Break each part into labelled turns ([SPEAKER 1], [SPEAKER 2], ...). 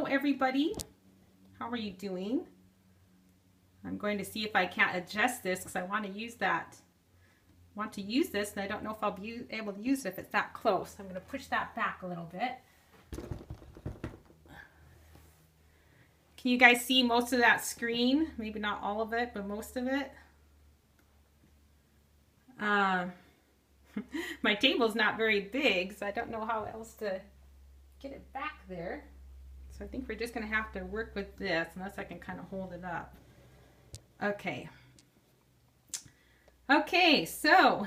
[SPEAKER 1] everybody. How are you doing? I'm going to see if I can't adjust this because I want to use this and I don't know if I'll be able to use it if it's that close. I'm going to push that back a little bit. Can you guys see most of that screen? Maybe not all of it, but most of it. My table's not very big, so I don't know how else to get it back there. So I think we're just going to have to work with this unless I can kind of hold it up. Okay. Okay, so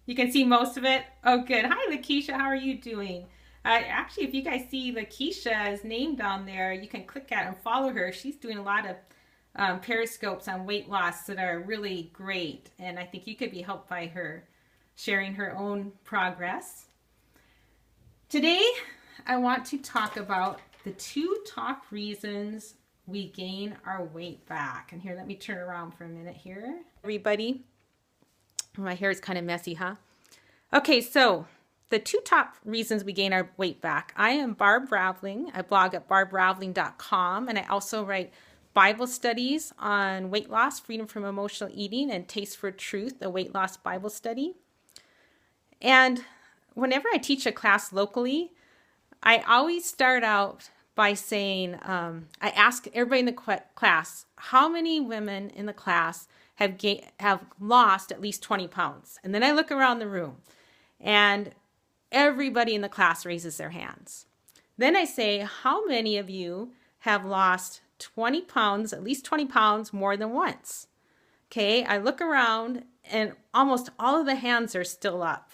[SPEAKER 1] you can see most of it. Oh, good. Hi, Lakeisha. How are you doing? Actually, if you guys see Lakeisha's name down there, you can click at and follow her. She's doing a lot of periscopes on weight loss that are really great. And I think you could be helped by her sharing her own progress. Today, I want to talk about the 2 top reasons we gain our weight back. And here, let me turn around for a minute here. Everybody, my hair is kind of messy, huh? Okay, so the 2 top reasons we gain our weight back. I am Barb Ravling. I blog at barbravling.com, and I also write Bible studies on weight loss, freedom from emotional eating, and Taste for Truth, a weight loss Bible study. And whenever I teach a class locally, I always start out by saying, I ask everybody in the class, how many women in the class have lost at least 20 pounds? And then I look around the room, and everybody in the class raises their hands. Then I say, how many of you have lost 20 pounds, at least 20 pounds more than once? Okay, I look around and almost all of the hands are still up.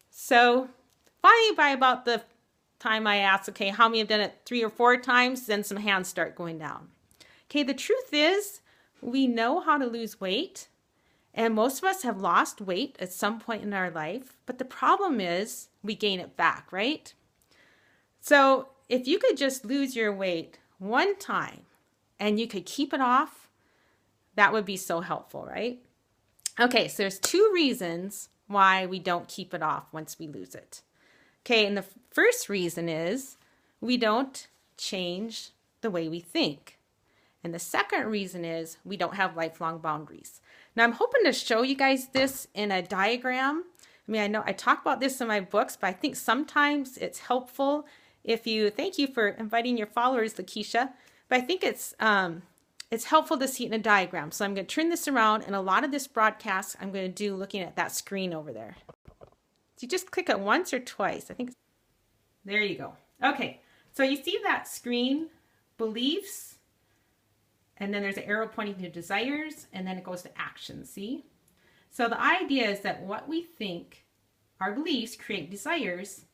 [SPEAKER 1] So finally, by about the time I ask, okay, how many have done it 3 or 4 times, then some hands start going down. Okay, the truth is we know how to lose weight. And most of us have lost weight at some point in our life, but the problem is we gain it back, right? So if you could just lose your weight one time and you could keep it off, that would be so helpful, right? Okay, so there's 2 reasons why we don't keep it off once we lose it. Okay, and the first reason is we don't change the way we think. And the second reason is we don't have lifelong boundaries. Now, I'm hoping to show you guys this in a diagram. I mean, I know I talk about this in my books, but I think sometimes it's helpful if you, thank you for inviting your followers, Lakeisha, but I think it's helpful to see it in a diagram. So I'm going to turn this around, and a lot of this broadcast I'm going to do looking at that screen over there. So you just click it once or twice. I think, there you go. Okay, so you see that screen, beliefs, and then there's an arrow pointing to desires, and then it goes to action, see? So the idea is that what we think, our beliefs create desires,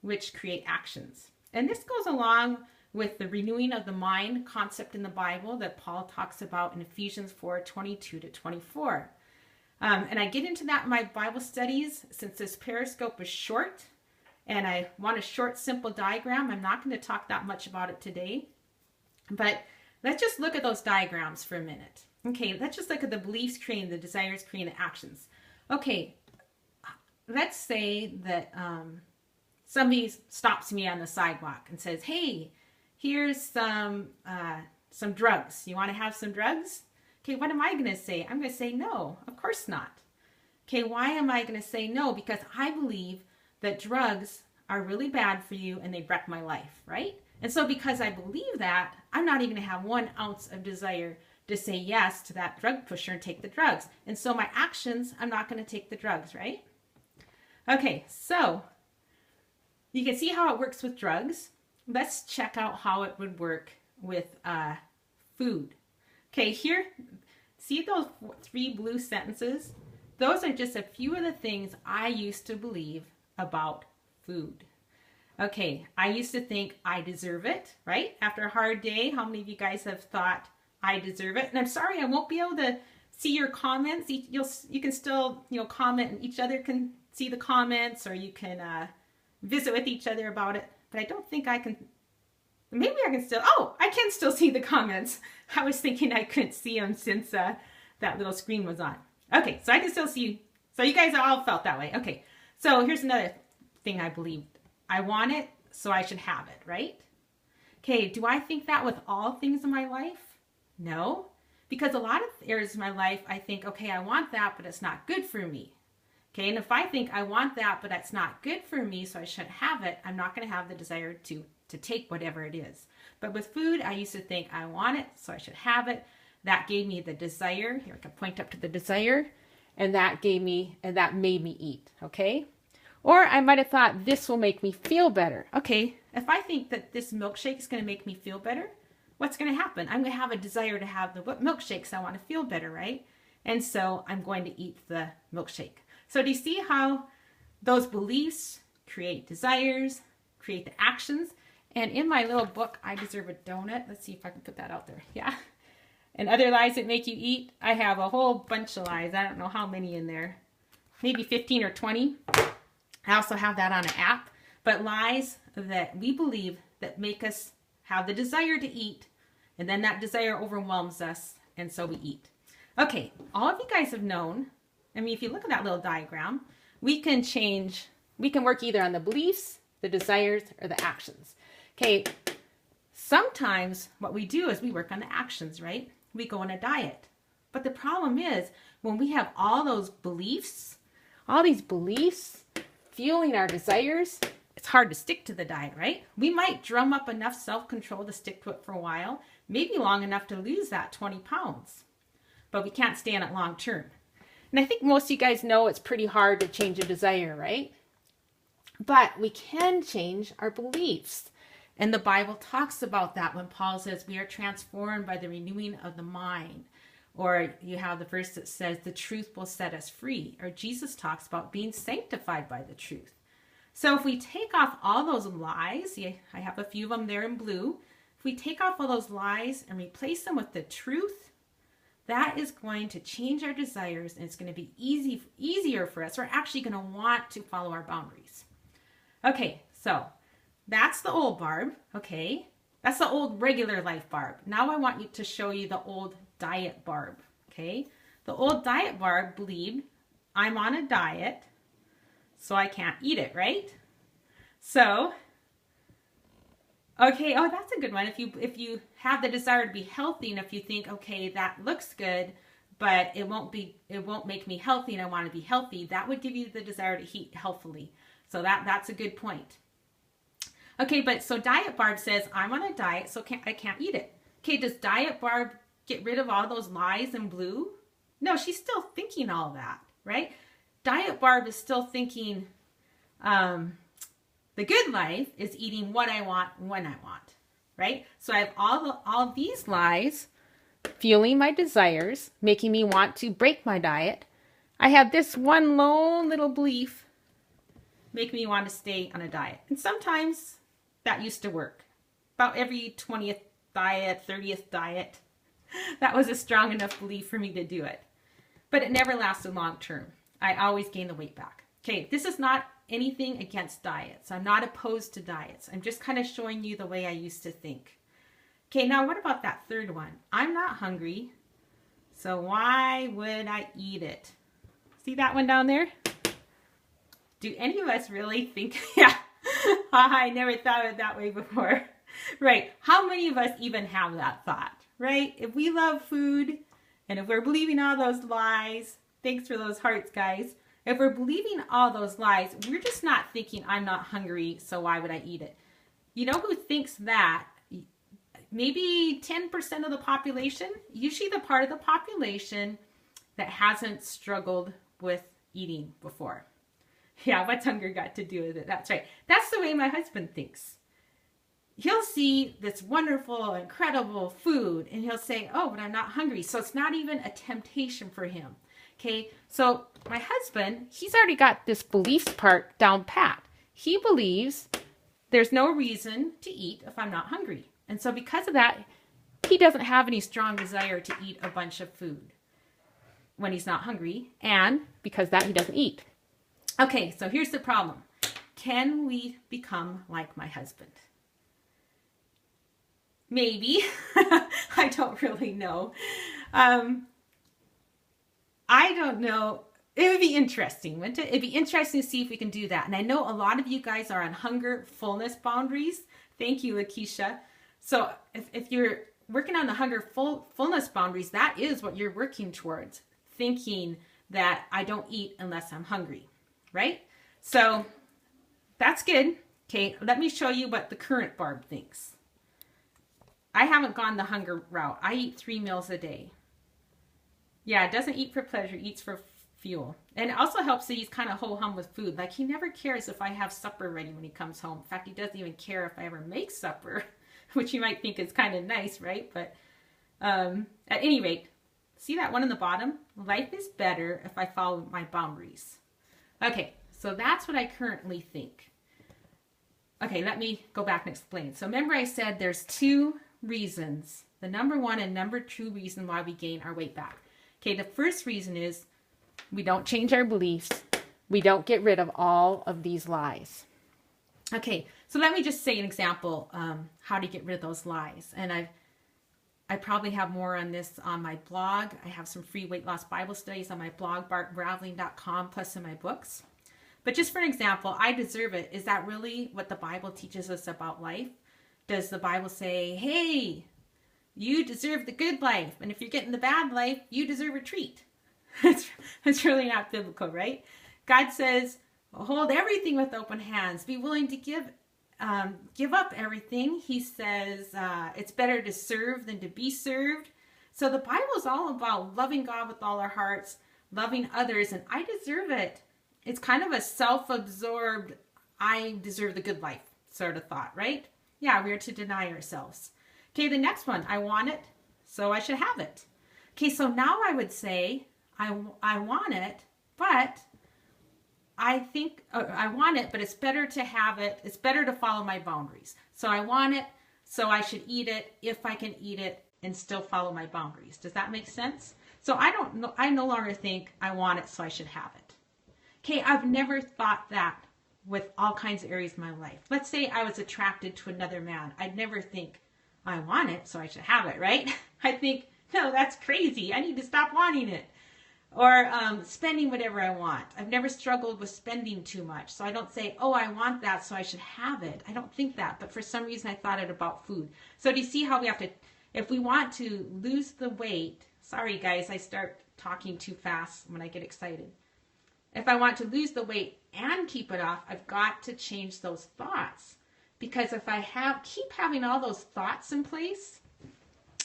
[SPEAKER 1] which create actions. And this goes along with the renewing of the mind concept in the Bible that Paul talks about in Ephesians 4:22-24. And I get into that in my Bible studies. Since this periscope is short, and I want a short, simple diagram, I'm not going to talk that much about it today. But let's just look at those diagrams for a minute. Okay, let's just look at the beliefs creating the desires, creating the actions. Okay, let's say that somebody stops me on the sidewalk and says, hey, here's some drugs. You want to have some drugs? Okay, what am I going to say? I'm going to say no, of course not. Okay, why am I going to say no? Because I believe that drugs are really bad for you and they wreck my life, right? And so because I believe that, I'm not even going to have 1 ounce of desire to say yes to that drug pusher and take the drugs. And so my actions, I'm not going to take the drugs, right? Okay, so you can see how it works with drugs. Let's check out how it would work with food. Okay, here, see those 3 blue sentences? Those are just a few of the things I used to believe about food. Okay, I used to think I deserve it, right? After a hard day, how many of you guys have thought I deserve it? And I'm sorry, I won't be able to see your comments. You can still, comment, and each other can see the comments, or you can visit with each other about it. But I don't think I can. Maybe I can still. Oh, I can still see the comments. I was thinking I couldn't see them since that little screen was on. Okay, so I can still see. So you guys all felt that way. Okay, so here's another thing I believed. I want it, so I should have it, right? Okay, do I think that with all things in my life? No, because a lot of areas of my life, I think, okay, I want that, but it's not good for me. Okay, and if I think I want that, but it's not good for me, so I shouldn't have it, I'm not going to have the desire to take whatever it is. But with food, I used to think I want it, so I should have it. That gave me the desire. Here, I can point up to the desire. And that made me eat, okay? Or I might have thought this will make me feel better. Okay, if I think that this milkshake is going to make me feel better, what's going to happen? I'm going to have a desire to have the milkshakes. I want to feel better, right? And so I'm going to eat the milkshake. So do you see how those beliefs create desires, create the actions? And in my little book, I Deserve a Donut. Let's see if I can put that out there. Yeah. And other lies that make you eat. I have a whole bunch of lies. I don't know how many in there. Maybe 15 or 20. I also have that on an app. But lies that we believe that make us have the desire to eat. And then that desire overwhelms us. And so we eat. Okay. All of you guys have known. I mean, if you look at that little diagram, we can work either on the beliefs, the desires, or the actions. Okay. Sometimes what we do is we work on the actions, right? We go on a diet. But the problem is when we have all these beliefs fueling our desires, it's hard to stick to the diet, right? We might drum up enough self-control to stick to it for a while, maybe long enough to lose that 20 pounds, but we can't stay on it long term. And I think most of you guys know it's pretty hard to change a desire, right? But we can change our beliefs. And the Bible talks about that when Paul says we are transformed by the renewing of the mind. Or you have the verse that says the truth will set us free. Or Jesus talks about being sanctified by the truth. So if we take off all those lies, I have a few of them there in blue. If we take off all those lies and replace them with the truth, that is going to change our desires, and it's going to be easier for us. We're actually going to want to follow our boundaries. Okay, so that's the old Barb, okay? That's the old regular life Barb. Now I want you to show you the old diet Barb, okay? The old diet Barb believed, I'm on a diet, so I can't eat it, right? So, okay, oh, that's a good one. If you have the desire to be healthy, and if you think, okay, that looks good, but it won't make me healthy, and I want to be healthy, that would give you the desire to eat healthily. So that's a good point. Okay, but so Diet Barb says, I'm on a diet, so I can't eat it. Okay, does Diet Barb get rid of all those lies in blue? No, she's still thinking all that, right? Diet Barb is still thinking the good life is eating what I want when I want, right? So I have all these lies fueling my desires, making me want to break my diet. I have this one lone little belief making me want to stay on a diet. And sometimes that used to work. About every 20th diet, 30th diet, that was a strong enough belief for me to do it. But it never lasted long term. I always gained the weight back. Okay, this is not anything against diets. I'm not opposed to diets. I'm just kind of showing you the way I used to think. Okay, now what about that third one? I'm not hungry, so why would I eat it? See that one down there? Do any of us really think, yeah, I never thought of it that way before. Right, how many of us even have that thought, right? If we love food, and if we're believing all those lies, thanks for those hearts, guys. If we're believing all those lies, we're just not thinking, I'm not hungry, so why would I eat it? You know who thinks that? Maybe 10% of the population, usually the part of the population that hasn't struggled with eating before. Yeah, what's hunger got to do with it? That's right. That's the way my husband thinks. He'll see this wonderful, incredible food, and he'll say, oh, but I'm not hungry. So it's not even a temptation for him. Okay, so my husband, he's already got this beliefs part down pat. He believes there's no reason to eat if I'm not hungry. And so because of that, he doesn't have any strong desire to eat a bunch of food when he's not hungry. And because of that, he doesn't eat. Okay, so here's the problem. Can we become like my husband? Maybe. I don't really know. I don't know. It would be interesting, wouldn't it? It'd be interesting to see if we can do that. And I know a lot of you guys are on hunger, fullness boundaries. Thank you, Lakeisha. So if you're working on the fullness boundaries, that is what you're working towards, thinking that I don't eat unless I'm hungry, right? So that's good. Okay, let me show you what the current Barb thinks. I haven't gone the hunger route. I eat 3 meals a day. Yeah, doesn't eat for pleasure, eats for fuel. And it also helps that he's kind of ho-hum with food. Like, he never cares if I have supper ready when he comes home. In fact, he doesn't even care if I ever make supper, which you might think is kind of nice, right? But at any rate, see that one in the bottom? Life is better if I follow my boundaries. Okay, so that's what I currently think. Okay, let me go back and explain. So remember I said there's 2 reasons. The number 1 and number 2 reason why we gain our weight back. Okay, the first reason is we don't change our beliefs. We don't get rid of all of these lies. Okay, so let me just say an example how to get rid of those lies. And I probably have more on this on my blog. I have some free weight loss Bible studies on my blog, bartgraveling.com, plus in my books. But just for an example, I deserve it. Is that really what the Bible teaches us about life? Does the Bible say, hey, you deserve the good life, and if you're getting the bad life, you deserve a treat? It's really not biblical, right? God says, hold everything with open hands. Be willing to give up everything. He says it's better to serve than to be served. So the Bible is all about loving God with all our hearts, loving others, and I deserve it. It's kind of a self-absorbed, I deserve the good life sort of thought, right? Yeah, we are to deny ourselves. Okay, the next one, I want it, so I should have it. Okay, so now I would say, I want it, but I think, I want it, but it's better to have it. It's better to follow my boundaries. So I want it, so I should eat it if I can eat it and still follow my boundaries. Does that make sense? So I no longer think I want it, so I should have it. Okay, I've never thought that with all kinds of areas of my life. Let's say I was attracted to another man. I'd never think, I want it, so I should have it, right? I think, no, that's crazy. I need to stop wanting it. Or spending whatever I want. I've never struggled with spending too much. So I don't say, oh, I want that, so I should have it. I don't think that. But for some reason, I thought it about food. So do you see how we have to, if we want to lose the weight, sorry guys, I start talking too fast when I get excited. If I want to lose the weight and keep it off, I've got to change those thoughts. Because if I keep having all those thoughts in place,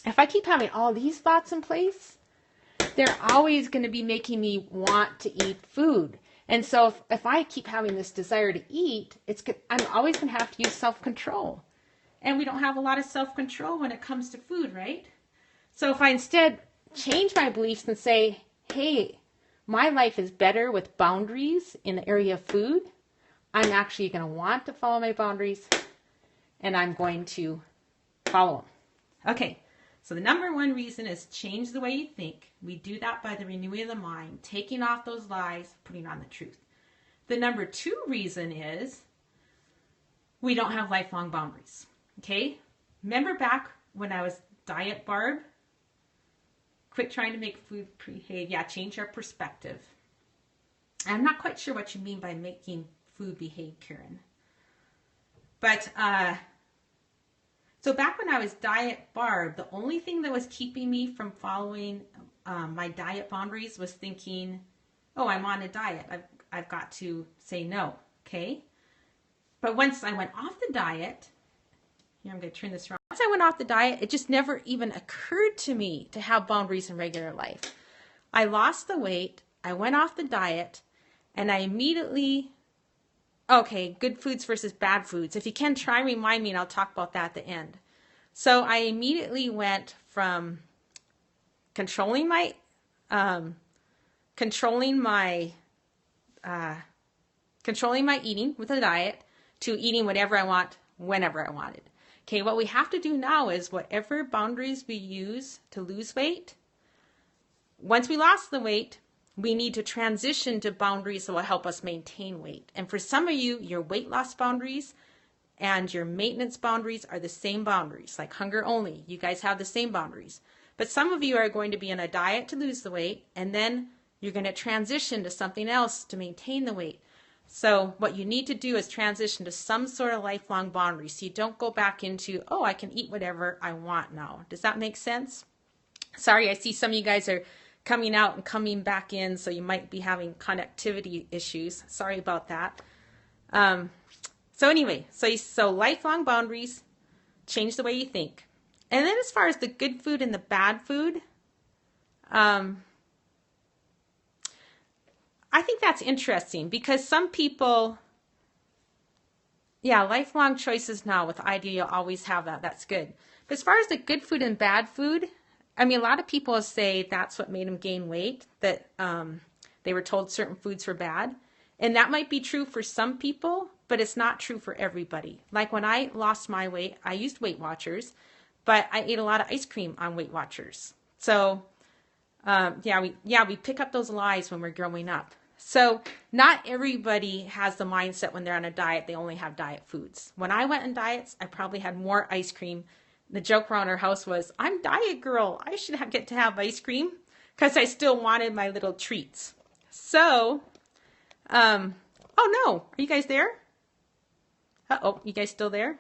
[SPEAKER 1] if I keep having all these thoughts in place, they're always going to be making me want to eat food. And so if I keep having this desire to eat, I'm always going to have to use self-control. And we don't have a lot of self-control when it comes to food, right? So if I instead change my beliefs and say, hey, my life is better with boundaries in the area of food, I'm actually going to want to follow my boundaries, and I'm going to follow them. Okay. So the number 1 reason is change the way you think. We do that by the renewing of the mind, taking off those lies, putting on the truth. The number 2 reason is we don't have lifelong boundaries. Okay? Remember back when I was Diet Barb? Quit trying to make food behave. Yeah, change our perspective. I'm not quite sure what you mean by making food behave, Karen. But, so back when I was Diet Barb, the only thing that was keeping me from following my diet boundaries was thinking, oh, I'm on a diet. I've got to say no, okay? But once I went off the diet, here I'm going to turn this around. Once I went off the diet, it just never even occurred to me to have boundaries in regular life. I lost the weight, I went off the diet, and I immediately, okay, good foods versus bad foods. If you can, try and remind me, and I'll talk about that at the end. So I immediately went from controlling my eating with a diet to eating whatever I want, whenever I wanted. Okay, what we have to do now is whatever boundaries we use to lose weight, once we lost the weight, we need to transition to boundaries that will help us maintain weight. And for some of you, your weight loss boundaries and your maintenance boundaries are the same boundaries, like hunger only. You guys have the same boundaries. But some of you are going to be on a diet to lose the weight, and then you're going to transition to something else to maintain the weight. So what you need to do is transition to some sort of lifelong boundary so you don't go back into, oh, I can eat whatever I want now. Does that make sense? Sorry, I see some of you guys are coming out and coming back in, so you might be having connectivity issues. Sorry about that. So anyway, so lifelong boundaries, change the way you think. And then as far as the good food and the bad food, I think that's interesting because some people, yeah, lifelong choices now with idea you'll always have that. That's good. But as far as the good food and bad food, I mean, a lot of people say that's what made them gain weight, that they were told certain foods were bad. And that might be true for some people, but it's not true for everybody. Like when I lost my weight, I used Weight Watchers, but I ate a lot of ice cream on Weight Watchers. So we pick up those lies when we're growing up. So not everybody has the mindset when they're on a diet, they only have diet foods. When I went on diets, I probably had more ice cream. The joke around our house was, I'm diet girl. I should get to have ice cream because I still wanted my little treats. So, oh no, are you guys there? Uh-oh, you guys still there?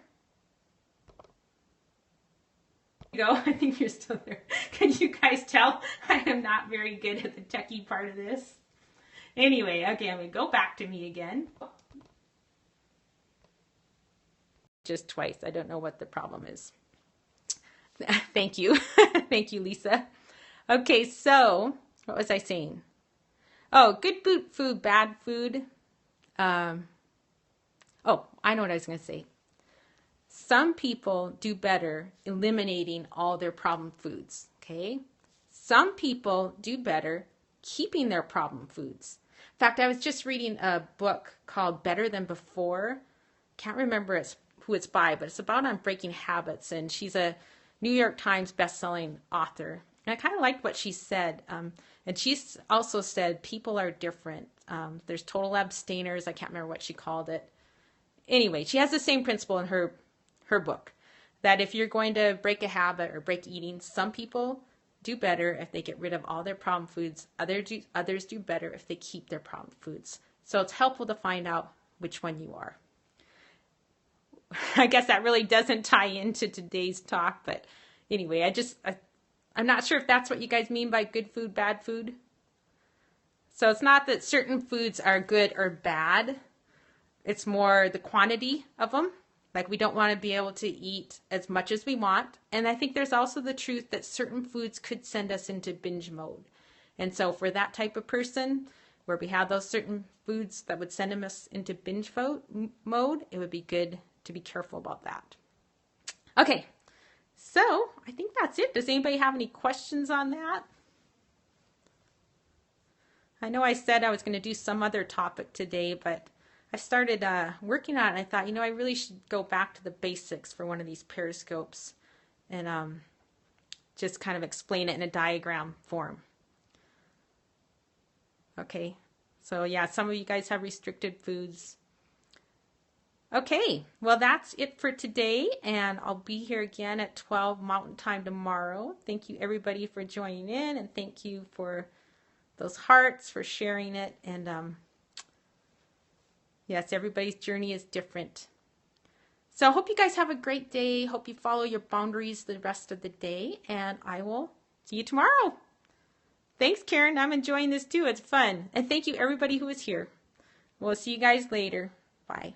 [SPEAKER 1] Go. I think you're still there. Can you guys tell I am not very good at the techie part of this? Anyway, okay, I'm going to go back to me again. Just twice. I don't know what the problem is. Thank you. Thank you, Lisa. Okay, so what was I saying? Oh, good food, bad food. Oh, I know what I was going to say. Some people do better eliminating all their problem foods, okay? Some people do better keeping their problem foods. In fact, I was just reading a book called Better Than Before. Can't remember who it's by, but it's about on breaking habits, and she's a New York Times best-selling author. And I kind of liked what she said. And she's also said people are different. There's total abstainers. I can't remember what she called it. Anyway, she has the same principle in her book, that if you're going to break a habit or break eating, some people do better if they get rid of all their problem foods. Others do better if they keep their problem foods. So it's helpful to find out which one you are. I guess that really doesn't tie into today's talk, but anyway, I'm not sure if that's what you guys mean by good food, bad food. So it's not that certain foods are good or bad. It's more the quantity of them. Like we don't want to be able to eat as much as we want. And I think there's also the truth that certain foods could send us into binge mode. And so for that type of person, where we have those certain foods that would send us into binge mode, it would be good to be careful about that. Okay, so I think that's it. Does anybody have any questions on that? I know I said I was going to do some other topic today, but I started working on it and I thought, I really should go back to the basics for one of these periscopes and just kind of explain it in a diagram form. Okay, so yeah, some of you guys have restricted foods. Okay, well that's it for today, and I'll be here again at 12 Mountain Time tomorrow. Thank you everybody for joining in, and thank you for those hearts, for sharing it, and yes, everybody's journey is different. So I hope you guys have a great day. Hope you follow your boundaries the rest of the day, and I will see you tomorrow. Thanks, Karen. I'm enjoying this too. It's fun. And thank you everybody who is here. We'll see you guys later. Bye.